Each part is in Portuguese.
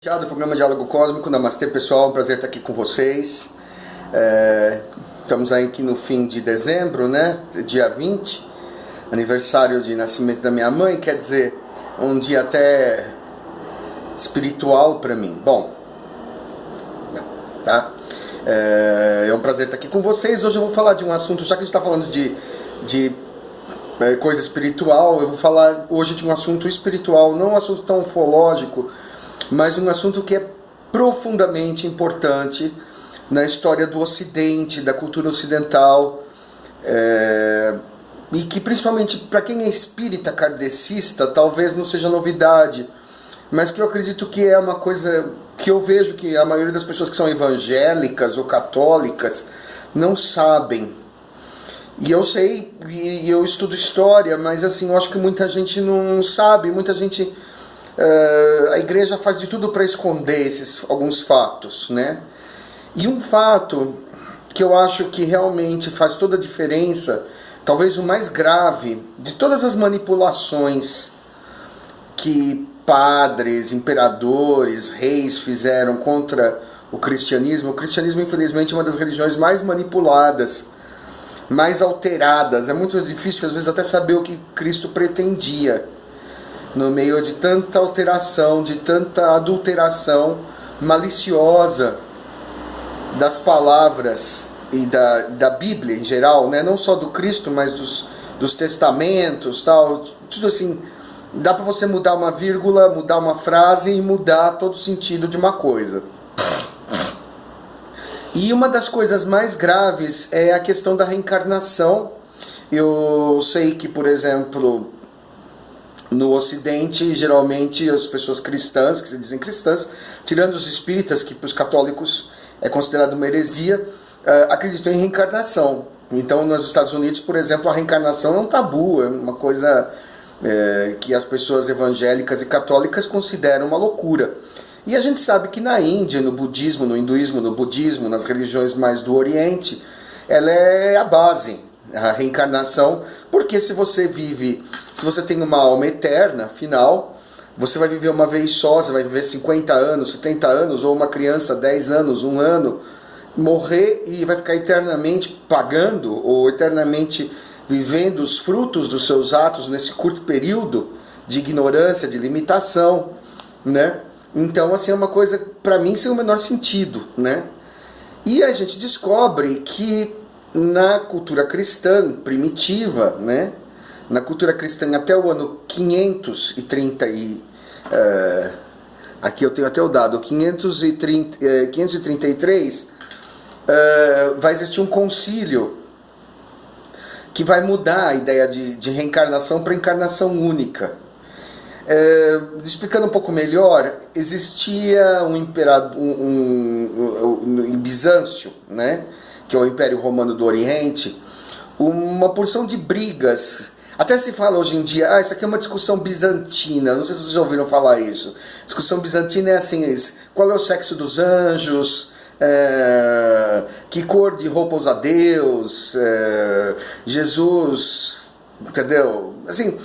Do programa Diálogo Cósmico. Namastê, pessoal, um prazer estar aqui com vocês. Estamos aí aqui no fim de dezembro, né? Dia 20, aniversário de nascimento da minha mãe, quer dizer, um dia até espiritual para mim. Bom, tá? É um prazer estar aqui com vocês. Hoje eu vou falar de um assunto, já que a gente está falando de coisa espiritual, eu vou falar hoje de um assunto espiritual, não um assunto tão ufológico, mas um assunto que é profundamente importante na história do Ocidente, da cultura ocidental, e que principalmente para quem é espírita kardecista talvez não seja novidade, mas que eu acredito que é uma coisa que eu vejo que a maioria das pessoas que são evangélicas ou católicas não sabem. E eu sei, e eu estudo história, mas assim, eu acho que muita gente não sabe, muita gente... a igreja faz de tudo para esconder alguns fatos, né? E um fato que eu acho que realmente faz toda a diferença, talvez o mais grave de todas as manipulações que padres, imperadores, reis fizeram contra o cristianismo infelizmente é uma das religiões mais manipuladas, mais alteradas. É muito difícil às vezes até saber o que Cristo pretendia no meio de tanta alteração, de tanta adulteração maliciosa das palavras e da Bíblia em geral, né? Não só do Cristo, mas dos testamentos, tal, tudo assim. Dá para você mudar uma vírgula, mudar uma frase e mudar todo o sentido de uma coisa. E uma das coisas mais graves é a questão da reencarnação. Eu sei que, por exemplo, no Ocidente, geralmente as pessoas cristãs, que se dizem cristãs, tirando os espíritas, que para os católicos é considerado uma heresia, acreditam em reencarnação. Então, nos Estados Unidos, por exemplo, a reencarnação é um tabu, é uma coisa que as pessoas evangélicas e católicas consideram uma loucura. E a gente sabe que na Índia, no budismo, no hinduísmo, no budismo, nas religiões mais do Oriente, ela é a base, a reencarnação, porque se você tem uma alma eterna, afinal, você vai viver uma vez só, você vai viver 50 anos, 70 anos, ou uma criança 10 anos, 1 ano, morrer e vai ficar eternamente pagando, ou eternamente vivendo os frutos dos seus atos nesse curto período de ignorância, de limitação, né? Então, assim, é uma coisa, para mim, sem o menor sentido, né? E a gente descobre que na cultura cristã primitiva, né? Na cultura cristã até o ano 530 aqui eu tenho até o dado, 533, vai existir um concílio que vai mudar a ideia de reencarnação para encarnação única. Explicando um pouco melhor, existia um imperador em Bizâncio, né? Que é o Império Romano do Oriente, uma porção de brigas. Até se fala hoje em dia, isso aqui é uma discussão bizantina, não sei se vocês já ouviram falar isso. Discussão bizantina é assim, qual é o sexo dos anjos, que cor de roupa usa Deus, Jesus, entendeu? Assim,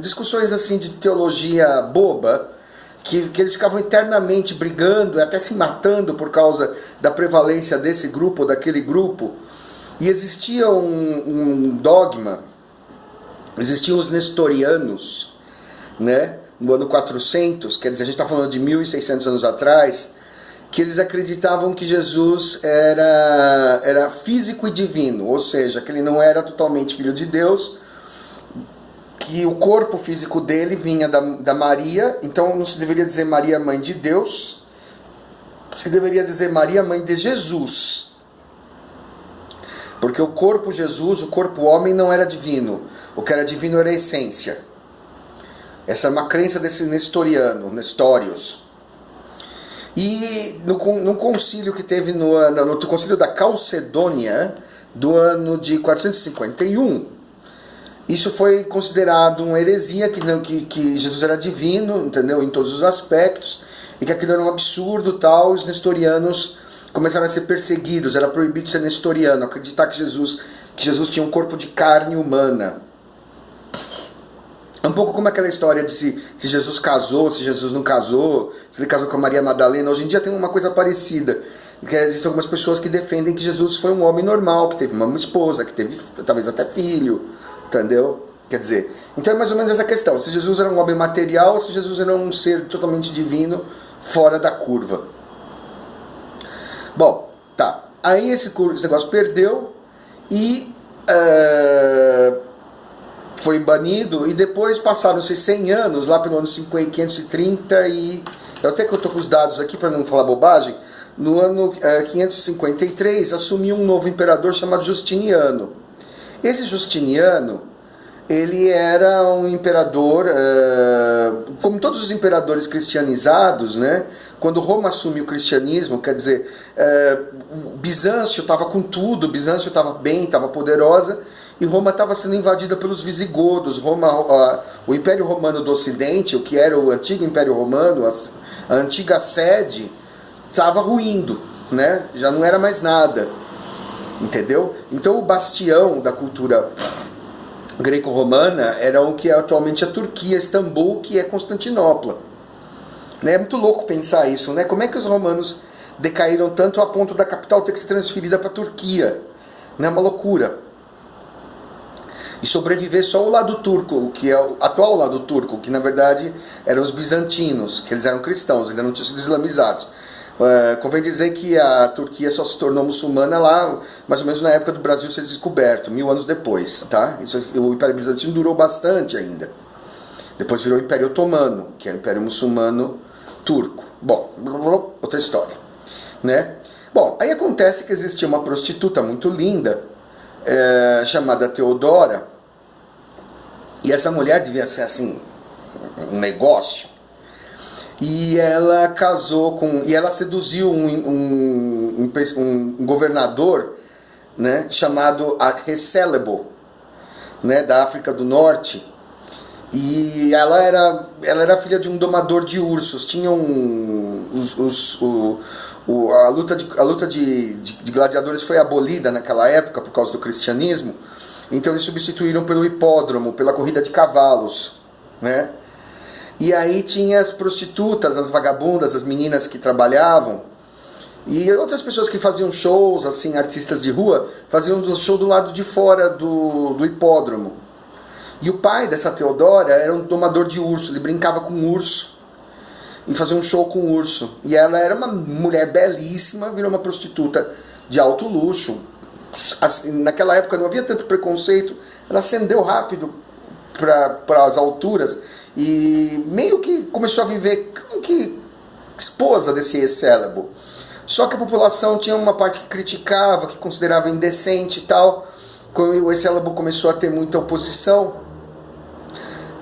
discussões assim de teologia boba, que eles ficavam eternamente brigando, até se matando por causa da prevalência desse grupo ou daquele grupo. E existia um dogma, existiam os nestorianos, né, no ano 400, quer dizer, a gente está falando de 1600 anos atrás, que eles acreditavam que Jesus era físico e divino, ou seja, que ele não era totalmente filho de Deus, que o corpo físico dele vinha da Maria, então não se deveria dizer Maria, mãe de Deus, se deveria dizer Maria, mãe de Jesus. Porque o corpo Jesus, o corpo homem não era divino. O que era divino era a essência. Essa é uma crença desse nestoriano, Nestorius. E no concílio que teve no concílio da Calcedônia, do ano de 451, isso foi considerado uma heresia, que Jesus era divino, entendeu? Em todos os aspectos, e que aquilo era um absurdo, tal. Os nestorianos começaram a ser perseguidos, era proibido ser nestoriano, acreditar que Jesus tinha um corpo de carne humana. Um pouco como aquela história de se Jesus casou, se Jesus não casou, se ele casou com a Maria Madalena. Hoje em dia tem uma coisa parecida. Que existem algumas pessoas que defendem que Jesus foi um homem normal, que teve uma esposa, que teve talvez até filho, entendeu? Quer dizer, então é mais ou menos essa questão. Se Jesus era um homem material ou se Jesus era um ser totalmente divino, fora da curva. Bom, tá. Aí esse negócio perdeu e foi banido, e depois passaram-se 100 anos, lá pelo ano 530 e... Eu até que eu estou com os dados aqui para não falar bobagem. No ano 553 assumiu um novo imperador chamado Justiniano. Esse Justiniano, ele era um imperador, como todos os imperadores cristianizados, né? Quando Roma assumiu o cristianismo, quer dizer, Bizâncio estava com tudo, Bizâncio estava bem, estava poderosa, e Roma estava sendo invadida pelos visigodos. O Império Romano do Ocidente, o que era o antigo Império Romano, a antiga sede, estava ruindo, né? Já não era mais nada, entendeu? Então o bastião da cultura greco-romana era o que é atualmente a Turquia, Istambul, que é Constantinopla. Né? É muito louco pensar isso, né? Como é que os romanos decaíram tanto a ponto da capital ter que ser transferida para a Turquia? É uma loucura. E sobreviver só o lado turco, que é o atual lado turco, que na verdade eram os bizantinos, que eles eram cristãos, ainda não tinham sido islamizados. Convém dizer que a Turquia só se tornou muçulmana lá, mais ou menos na época do Brasil ser descoberto, 1000 anos depois, tá? O Império Bizantino durou bastante ainda. Depois virou o Império Otomano, que é o Império Muçulmano Turco. Bom, outra história, né? Bom, aí acontece que existia uma prostituta muito linda, chamada Teodora, e essa mulher devia ser assim, um negócio. E ela casou com... E ela seduziu um governador, né, chamado Recélebo, né, da África do Norte. E ela era filha de um domador de ursos. Tinham a luta de gladiadores foi abolida naquela época por causa do cristianismo. Então eles substituíram pelo hipódromo, pela corrida de cavalos, né? E aí tinha as prostitutas, as vagabundas, as meninas que trabalhavam, e outras pessoas que faziam shows, assim, artistas de rua, faziam um show do lado de fora do hipódromo. E o pai dessa Teodora era um domador de urso, ele brincava com urso e fazia um show com urso. E ela era uma mulher belíssima, virou uma prostituta de alto luxo. Assim, naquela época não havia tanto preconceito, ela ascendeu rápido para as alturas e meio que começou a viver como que esposa desse Recélebo. Só que a população tinha uma parte que criticava, que considerava indecente e tal. Quando o Recélebo começou a ter muita oposição,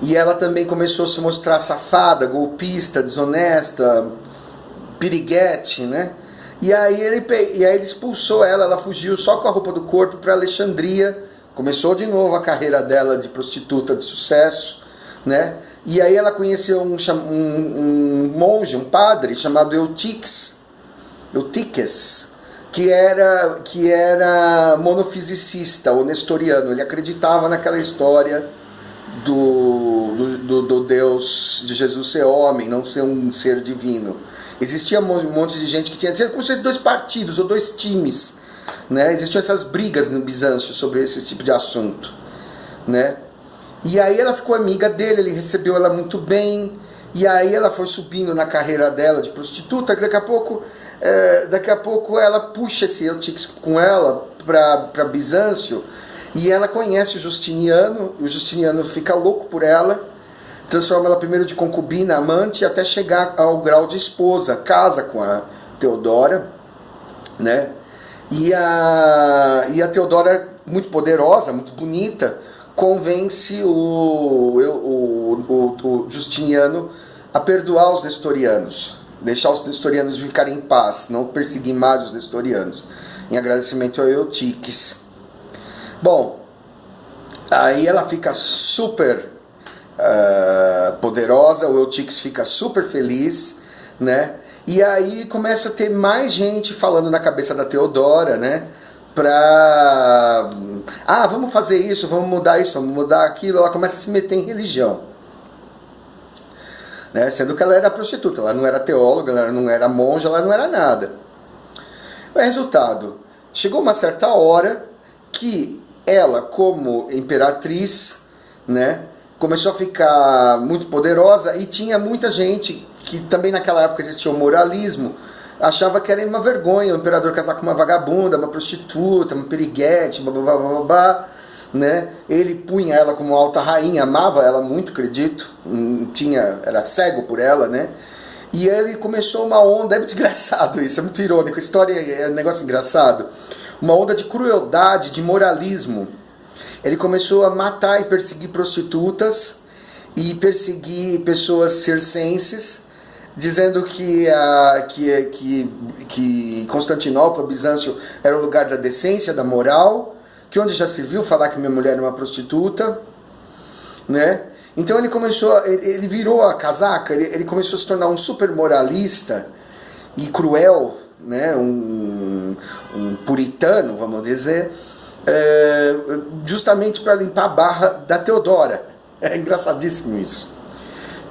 e ela também começou a se mostrar safada, golpista, desonesta, piriguete, né? E aí ele expulsou ela fugiu só com a roupa do corpo para Alexandria, começou de novo a carreira dela de prostituta de sucesso, né? E aí ela conheceu um monge, um padre chamado Eutiques, que era monofisicista, ou nestoriano. Ele acreditava naquela história do Deus, de Jesus ser homem, não ser um ser divino. Existia um monte de gente que tinha como se fossem dois partidos ou dois times, né? Existiam essas brigas no Bizâncio sobre esse tipo de assunto, né? E aí ela ficou amiga dele, ele recebeu ela muito bem, e aí ela foi subindo na carreira dela de prostituta, que daqui a pouco ela puxa esse Eutiques com ela para Bizâncio, e ela conhece o Justiniano fica louco por ela, transforma ela primeiro de concubina, amante, até chegar ao grau de esposa, casa com a Teodora, né? E a Teodora, muito poderosa, muito bonita, convence o Justiniano a perdoar os nestorianos, deixar os nestorianos ficarem em paz, não perseguir mais os nestorianos, em agradecimento a Eutiques. Bom, aí ela fica super poderosa, o Eutiques fica super feliz, né? E aí começa a ter mais gente falando na cabeça da Teodora, né? Vamos fazer isso, vamos mudar aquilo. Ela começa a se meter em religião, né? Sendo que ela era prostituta, ela não era teóloga, ela não era monja, ela não era nada. O resultado, chegou uma certa hora que ela, como imperatriz, né, começou a ficar muito poderosa e tinha muita gente que também naquela época existia o moralismo, achava que era uma vergonha o imperador casar com uma vagabunda, uma prostituta, uma piriguete, blá, blá, blá, blá, blá, né? Ele punha ela como alta rainha, amava ela muito, acredito, era cego por ela, né? E ele começou uma onda, é muito engraçado isso, é muito irônico, a história é um negócio engraçado, uma onda de crueldade, de moralismo. Ele começou a matar e perseguir prostitutas e perseguir pessoas circenses, dizendo que Constantinopla, Bizâncio, era o lugar da decência, da moral, que onde já se viu falar que minha mulher era uma prostituta, né? Então ele virou a casaca, ele começou a se tornar um super moralista e cruel, né? um puritano, vamos dizer, justamente para limpar a barra da Teodora. É engraçadíssimo isso,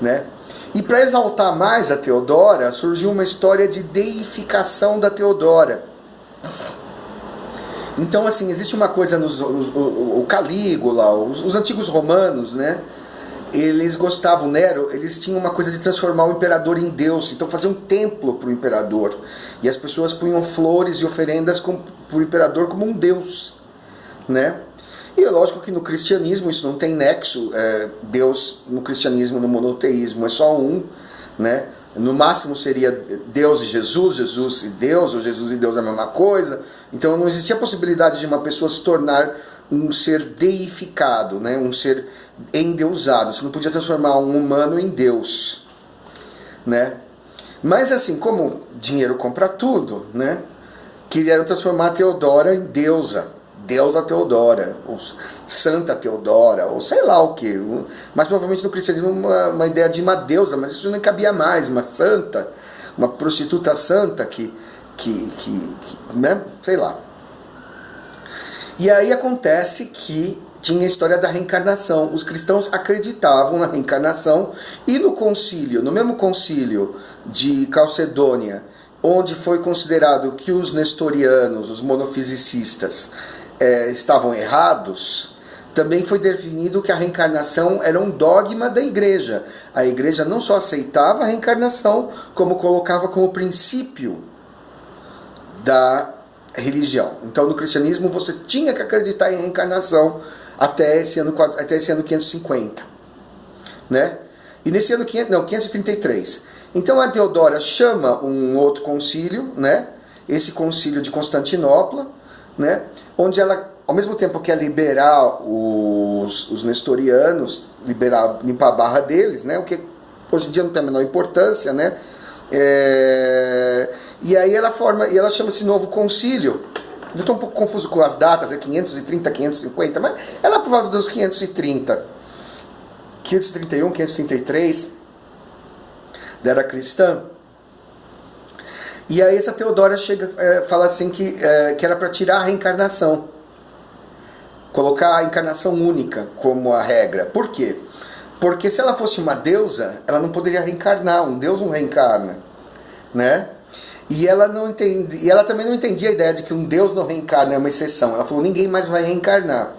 né? E para exaltar mais a Teodora, surgiu uma história de deificação da Teodora. Então, assim, existe uma coisa o Calígula, os antigos romanos, né? Eles gostavam, Nero, eles tinham uma coisa de transformar o imperador em Deus, então fazer um templo para o imperador. E as pessoas punham flores e oferendas para o imperador como um Deus, né? E é lógico que no cristianismo isso não tem nexo, Deus no cristianismo, no monoteísmo, é só um, né? No máximo seria Deus e Jesus, Jesus e Deus, ou Jesus e Deus é a mesma coisa. Então não existia a possibilidade de uma pessoa se tornar um ser deificado, né? Um ser endeusado. Você não podia transformar um humano em Deus, né? Mas assim, como dinheiro compra tudo, né? Queriam transformar a Teodora em deusa. Deusa Teodora, ou Santa Teodora, ou sei lá o que. Mas provavelmente no cristianismo uma ideia de uma deusa, mas isso não cabia mais, uma santa, uma prostituta santa que né? Sei lá. E aí acontece que tinha a história da reencarnação. Os cristãos acreditavam na reencarnação e no mesmo concílio de Calcedônia, onde foi considerado que os nestorianos, os monofisicistas, estavam errados, também foi definido que a reencarnação era um dogma da igreja. A igreja não só aceitava a reencarnação, como colocava como princípio da religião. Então no cristianismo você tinha que acreditar em reencarnação até esse ano 550, né? E nesse ano 533. Então a Teodora chama um outro concílio, né? Esse concílio de Constantinopla, né? Onde ela, ao mesmo tempo que quer liberar os nestorianos, limpar a barra deles, né? O que hoje em dia não tem a menor importância, né? E aí ela chama esse novo concílio. Eu estou um pouco confuso com as datas, 530, 550, mas ela é por volta dos 530, 531, 533 da era cristã. E aí essa Teodora fala assim que era para tirar a reencarnação, colocar a encarnação única como a regra. Por quê? Porque se ela fosse uma deusa, ela não poderia reencarnar, um deus não reencarna, né? E ela também não entendia a ideia de que um deus não reencarna, é uma exceção. Ela falou, ninguém mais vai reencarnar.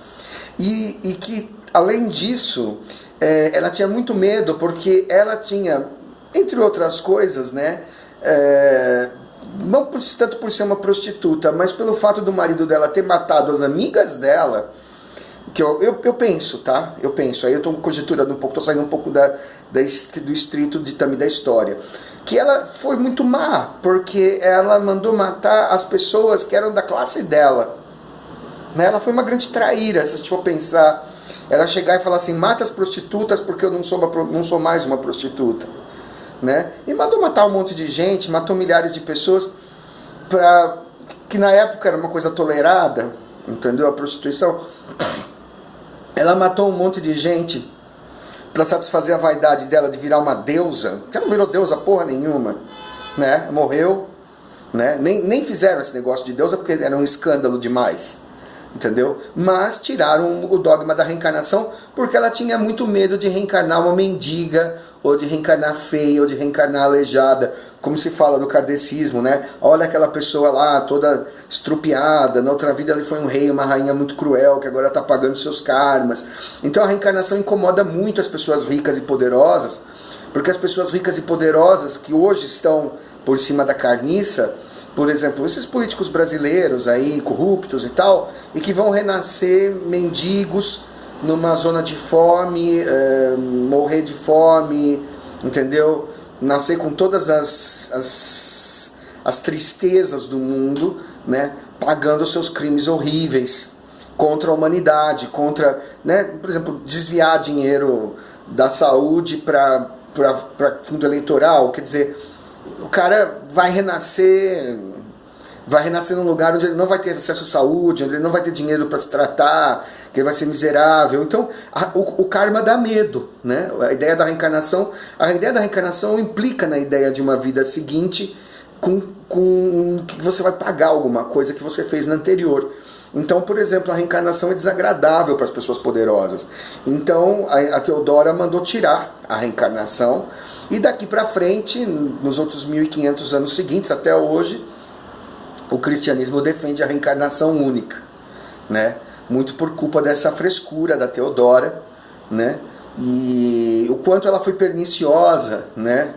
E que, além disso, ela tinha muito medo, porque ela tinha, entre outras coisas, né? Não tanto por ser uma prostituta, mas pelo fato do marido dela ter matado as amigas dela, que eu penso, tá? Eu penso, aí eu estou conjecturando um pouco, estou saindo um pouco do estrito ditame da história, que ela foi muito má, porque ela mandou matar as pessoas que eram da classe dela, né? Ela foi uma grande traíra, se a gente for pensar, ela chegar e falar assim, mata as prostitutas porque eu não sou mais uma prostituta, né? E mandou matar um monte de gente, matou milhares de pessoas, que na época era uma coisa tolerada, entendeu? A prostituição. Ela matou um monte de gente para satisfazer a vaidade dela de virar uma deusa, que ela não virou deusa porra nenhuma, né? Morreu, né? Nem fizeram esse negócio de deusa porque era um escândalo demais, entendeu? Mas tiraram o dogma da reencarnação porque ela tinha muito medo de reencarnar uma mendiga, ou de reencarnar feia, ou de reencarnar aleijada, como se fala no kardecismo, né? Olha aquela pessoa lá, toda estrupiada, na outra vida ele foi um rei, uma rainha muito cruel, que agora está pagando seus karmas. Então a reencarnação incomoda muito as pessoas ricas e poderosas, porque as pessoas ricas e poderosas que hoje estão por cima da carniça, por exemplo, esses políticos brasileiros aí, corruptos e tal, e que vão renascer mendigos numa zona de fome, morrer de fome, entendeu? Nascer com todas as tristezas do mundo, né? Pagando seus crimes horríveis contra a humanidade, contra, né? Por exemplo, desviar dinheiro da saúde para fundo eleitoral, quer dizer, o cara vai renascer num lugar onde ele não vai ter acesso à saúde, onde ele não vai ter dinheiro para se tratar, que ele vai ser miserável. Então, o karma dá medo, né? A ideia da reencarnação implica na ideia de uma vida seguinte com que você vai pagar alguma coisa que você fez na anterior. Então, por exemplo, a reencarnação é desagradável para as pessoas poderosas. Então, a Teodora mandou tirar a reencarnação, e daqui para frente, nos outros 1500 anos seguintes, até hoje, o cristianismo defende a reencarnação única, né? Muito por culpa dessa frescura da Teodora, né? E o quanto ela foi perniciosa, né?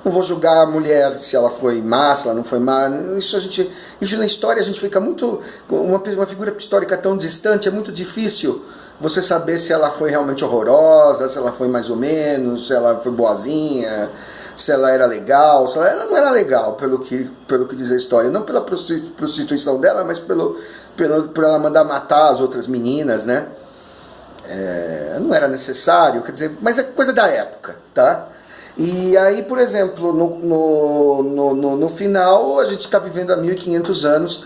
Não vou julgar a mulher se ela foi má, se ela não foi má. Isso na história a gente fica muito... Uma figura histórica tão distante, é muito difícil você saber se ela foi realmente horrorosa, se ela foi mais ou menos, se ela foi boazinha, se ela era legal. Ela não era legal, pelo que diz a história. Não pela prostituição dela, mas por ela mandar matar as outras meninas, né? Não era necessário, quer dizer, mas é coisa da época, tá? E aí, por exemplo, no final, a gente está vivendo há 1500 anos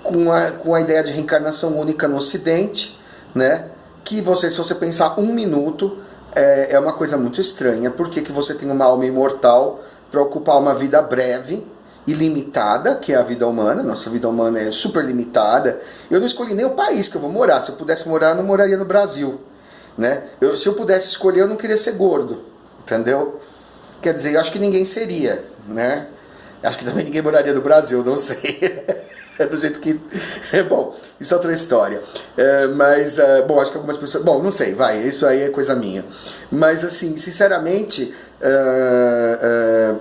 com a ideia de reencarnação única no Ocidente, né? Que se você pensar um minuto, é uma coisa muito estranha. Por que você tem uma alma imortal para ocupar uma vida breve e limitada, que é a vida humana? Nossa vida humana é super limitada. Eu não escolhi nem o país que eu vou morar. Se eu pudesse morar, eu não moraria no Brasil, né? Se eu pudesse escolher, eu não queria ser gordo, entendeu? Quer dizer, eu acho que ninguém seria, né? Acho que também ninguém moraria no Brasil, não sei. É do jeito que... Bom, isso é outra história. Bom, acho que algumas pessoas... Bom, não sei, isso aí é coisa minha. Mas, assim, sinceramente,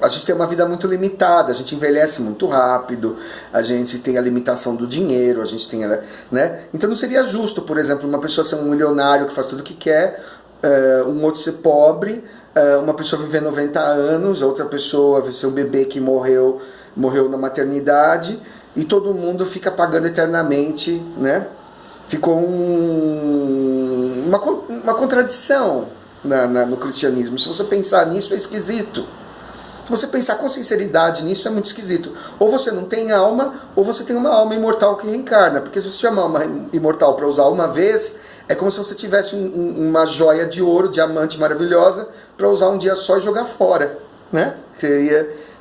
a gente tem uma vida muito limitada, a gente envelhece muito rápido, a gente tem a limitação do dinheiro, a gente tem... né? Então não seria justo, por exemplo, uma pessoa ser um milionário que faz tudo o que quer, um outro ser pobre, uma pessoa viver 90 anos, outra pessoa ser um bebê que morreu na maternidade, e todo mundo fica pagando eternamente, né? Ficou uma contradição no cristianismo. Se você pensar nisso, é esquisito. Se você pensar com sinceridade nisso, é muito esquisito. Ou você não tem alma, ou você tem uma alma imortal que reencarna. Porque se você tiver uma alma imortal para usar uma vez, é como se você tivesse uma joia de ouro, diamante maravilhosa, para usar um dia só e jogar fora, né?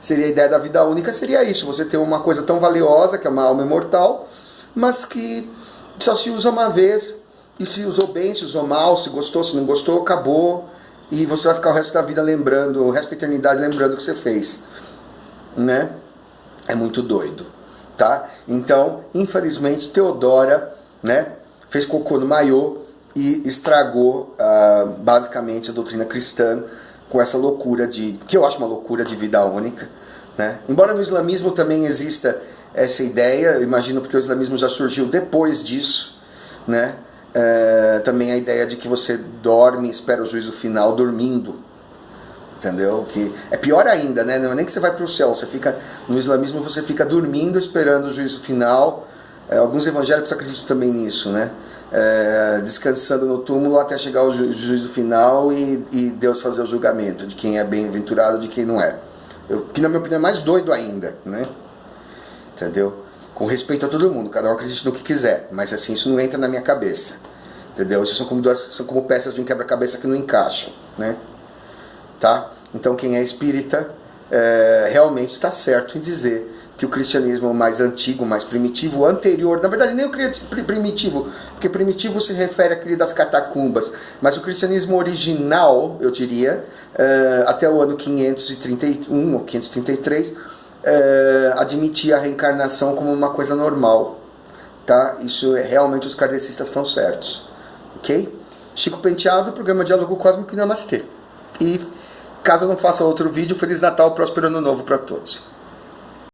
Seria a ideia da vida única, seria isso. Você ter uma coisa tão valiosa, que é uma alma imortal, mas que só se usa uma vez, e se usou bem, se usou mal, se gostou, se não gostou, acabou, e você vai ficar o resto da vida lembrando, o resto da eternidade lembrando o que você fez, né? É muito doido, tá? Então, infelizmente, Teodora, né, fez cocô no maiô e estragou basicamente a doutrina cristã com essa loucura que eu acho uma loucura de vida única, né? Embora no islamismo também exista essa ideia, eu imagino porque o islamismo já surgiu depois disso, né? Também a ideia de que você dorme e espera o juízo final dormindo, entendeu? Que é pior ainda, né? Não é nem que você vai para o céu, no islamismo você fica dormindo esperando o juízo final. Alguns evangélicos acreditam também nisso, né? Descansando no túmulo até chegar o juízo final e Deus fazer o julgamento de quem é bem-aventurado e de quem não é. Que na minha opinião é mais doido ainda, né? Entendeu? Com respeito a todo mundo, cada um acredita no que quiser, mas assim, isso não entra na minha cabeça, entendeu? Isso são como peças de um quebra-cabeça que não encaixam, né? Tá? Então quem é espírita realmente está certo em dizer que o cristianismo mais antigo, mais primitivo, anterior, na verdade nem o primitivo, porque primitivo se refere àquele das catacumbas, mas o cristianismo original, eu diria, até o ano 531 ou 533, admitia a reencarnação como uma coisa normal, tá? Isso realmente os kardecistas estão certos, ok? Chico Penteado, programa Diálogo Cósmico e Namastê. E caso eu não faça outro vídeo, Feliz Natal, Próspero Ano Novo para todos.